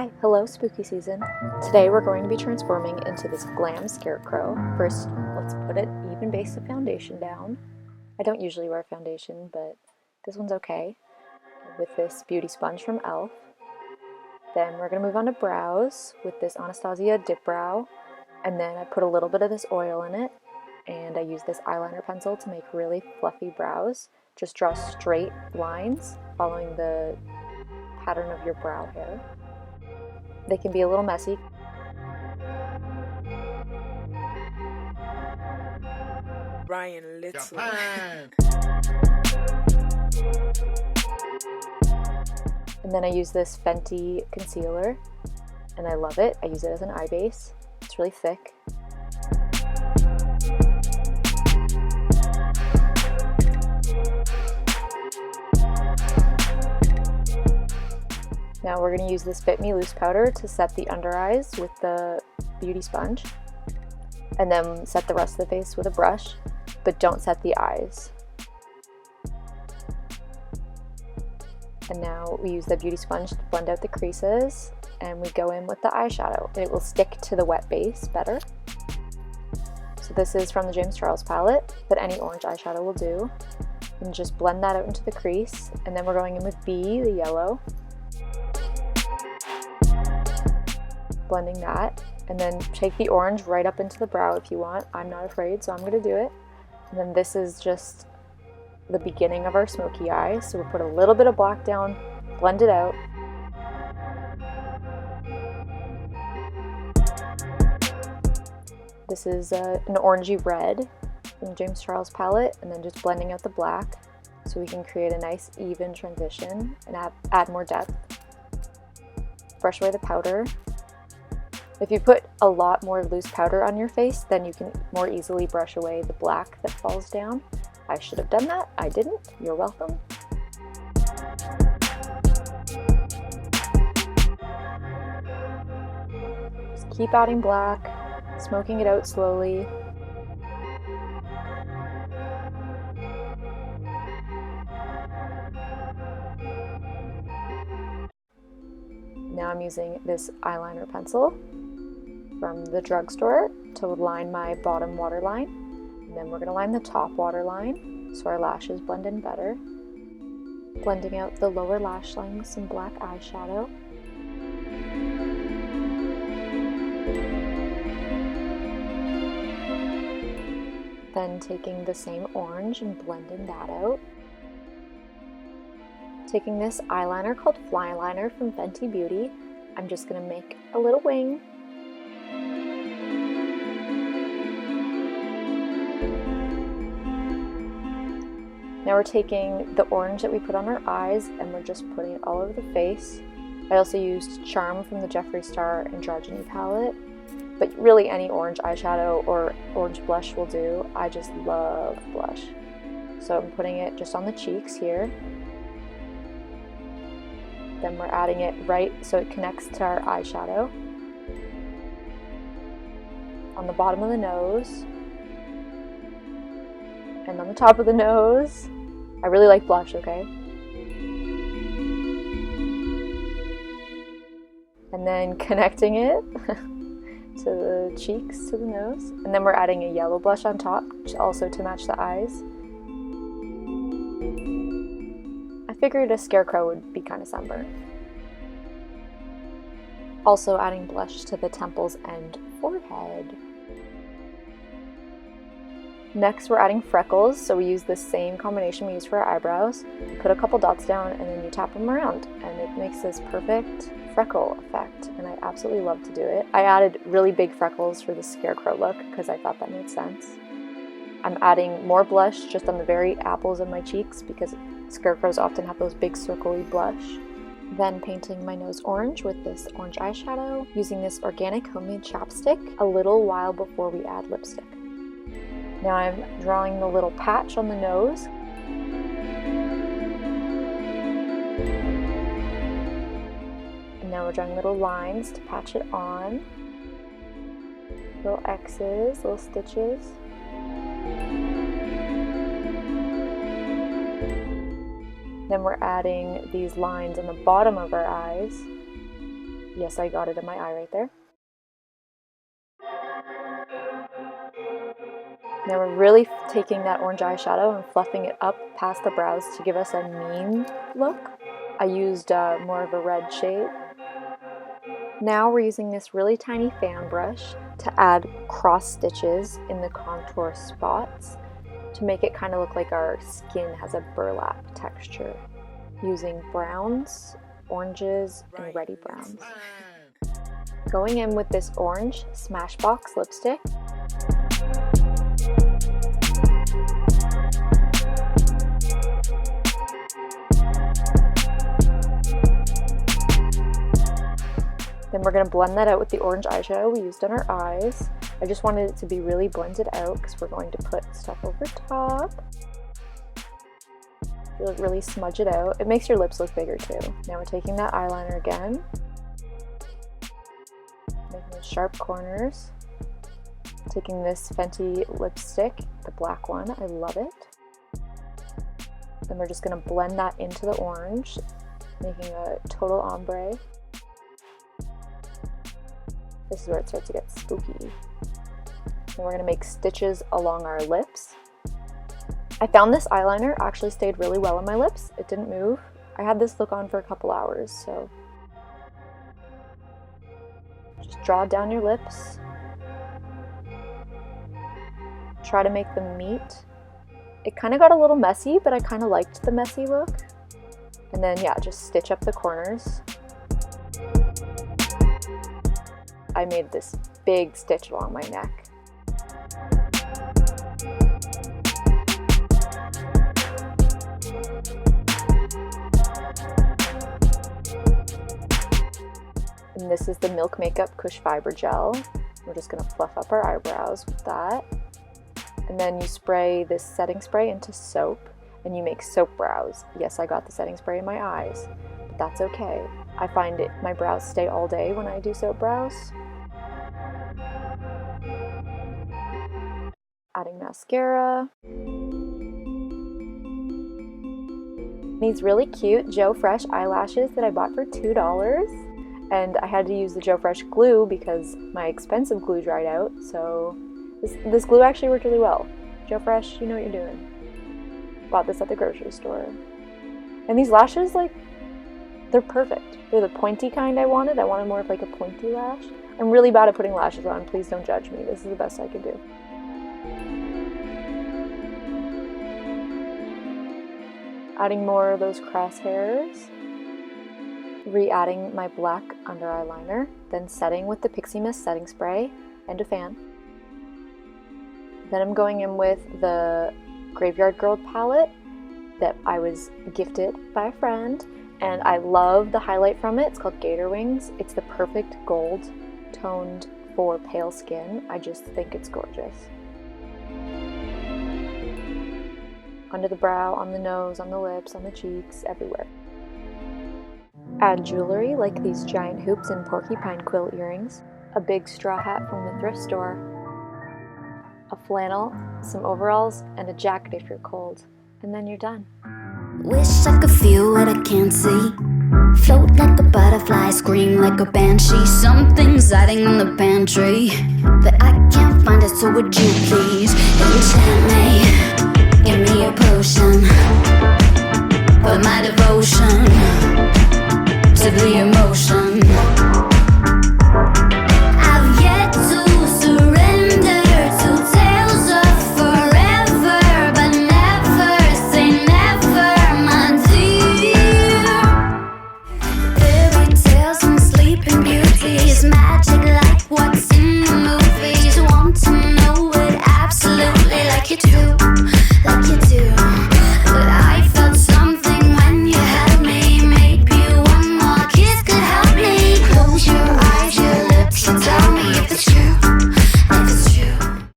Hi, hello spooky season. Today we're going to be transforming into this glam scarecrow. First, let's put an even base of foundation down. I don't usually wear foundation, but this one's okay. With this beauty sponge from e.l.f. Then we're going to move on to brows with this Anastasia dip brow. And then I put a little bit of this oil in it. And I use this eyeliner pencil to make really fluffy brows. Just draw straight lines following the pattern of your brow hair. They can be a little messy. Ryan Little. And then I use this Fenty concealer, and I love it. I use it as an eye base. It's really thick. Now we're going to use this Fit Me Loose powder to set the under eyes with the beauty sponge, and then set the rest of the face with a brush, but don't set the eyes. And now we use the beauty sponge to blend out the creases, and we go in with the eyeshadow, and it will stick to the wet base better. So this is from the James Charles palette, but any orange eyeshadow will do. And just blend that out into the crease, and then we're going in with B, the yellow. Blending that, and then take the orange right up into the brow if you want. I'm not afraid, so I'm going to do it. And then this is just the beginning of our smoky eye, so we'll put a little bit of black down, blend it out. This is an orangey red from the James Charles palette, and then just blending out the black so we can create a nice even transition and add more depth. Brush away the powder. If you put a lot more loose powder on your face, then you can more easily brush away the black that falls down. I should have done that. I didn't. You're welcome. Just keep adding black, smoking it out slowly. Now I'm using this eyeliner pencil from the drugstore to line my bottom waterline, and then we're going to line the top waterline so our lashes blend in better. Blending out the lower lash line with some black eyeshadow. Then taking the same orange and blending that out. Taking this eyeliner called Flannel from Fenty Beauty, I'm just going to make a little wing. Now we're taking the orange that we put on our eyes and we're just putting it all over the face. I also used Charm from the Jeffree Star Androgyny palette, but really any orange eyeshadow or orange blush will do. I just love blush. So I'm putting it just on the cheeks here. Then we're adding it right so it connects to our eyeshadow. On the bottom of the nose. And on the top of the nose. I really like blush, okay? And then connecting it to the cheeks, to the nose. And then we're adding a yellow blush on top, also to match the eyes. I figured a scarecrow would be kind of sunburned. Also adding blush to the temples and forehead. Next we're adding freckles, so we use the same combination we use for our eyebrows. You put a couple dots down and then you tap them around, and it makes this perfect freckle effect, and I absolutely love to do it. I added really big freckles for the scarecrow look because I thought that made sense. I'm adding more blush just on the very apples of my cheeks because scarecrows often have those big circly blush. Then painting my nose orange with this orange eyeshadow, using this organic homemade chapstick a little while before we add lipstick. Now I'm drawing the little patch on the nose. And now we're drawing little lines to patch it on. Little X's, little stitches. Then we're adding these lines on the bottom of our eyes. Yes, I got it in my eye right there. Now we're really taking that orange eyeshadow and fluffing it up past the brows to give us a mean look. I used more of a red shade. Now we're using this really tiny fan brush to add cross stitches in the contour spots to make it kind of look like our skin has a burlap texture, using browns, oranges, and reddy browns. Going in with this orange Smashbox lipstick. Then we're going to blend that out with the orange eyeshadow we used on our eyes. I just wanted it to be really blended out because we're going to put stuff over top. Really smudge it out. It makes your lips look bigger too. Now we're taking that eyeliner again, making those sharp corners. Taking this Fenty lipstick, the black one, I love it. Then we're just going to blend that into the orange, making a total ombre. This is where it starts to get spooky. Then we're going to make stitches along our lips. I found this eyeliner actually stayed really well on my lips. It didn't move. I had this look on for a couple hours, so just draw down your lips. Try to make them meet. It kind of got a little messy, but I kind of liked the messy look. And then yeah, just stitch up the corners. I made this big stitch along my neck. And this is the Milk Makeup Cush Fiber Gel. We're just going to fluff up our eyebrows with that. And then you spray this setting spray into soap and you make soap brows. Yes, I got the setting spray in my eyes, but that's okay. I find my brows stay all day when I do soap brows. Adding mascara. These really cute Joe Fresh eyelashes that I bought for $2. And I had to use the Joe Fresh glue because my expensive glue dried out. So this glue actually worked really well. Joe Fresh, you know what you're doing. Bought this at the grocery store. And these lashes, like, they're perfect. They're the pointy kind I wanted. I wanted more of like a pointy lash. I'm really bad at putting lashes on. Please don't judge me. This is the best I could do. Adding more of those crosshairs. Re-adding my black under eyeliner. Then setting with the Pixie Mist setting spray and a fan. Then I'm going in with the Graveyard Girl palette that I was gifted by a friend. And I love the highlight from it. It's called Gator Wings. It's the perfect gold toned for pale skin. I just think it's gorgeous. Under the brow, on the nose, on the lips, on the cheeks, everywhere. Add jewelry like these giant hoops and porcupine quill earrings, a big straw hat from the thrift store, a flannel, some overalls, and a jacket if you're cold. And then you're done. Wish I could feel what I can't see. Float like a butterfly, scream like a banshee. Something's hiding in the pantry, but I can't find it, so would you please enchant me? Give me a potion for my devotion to the emotion.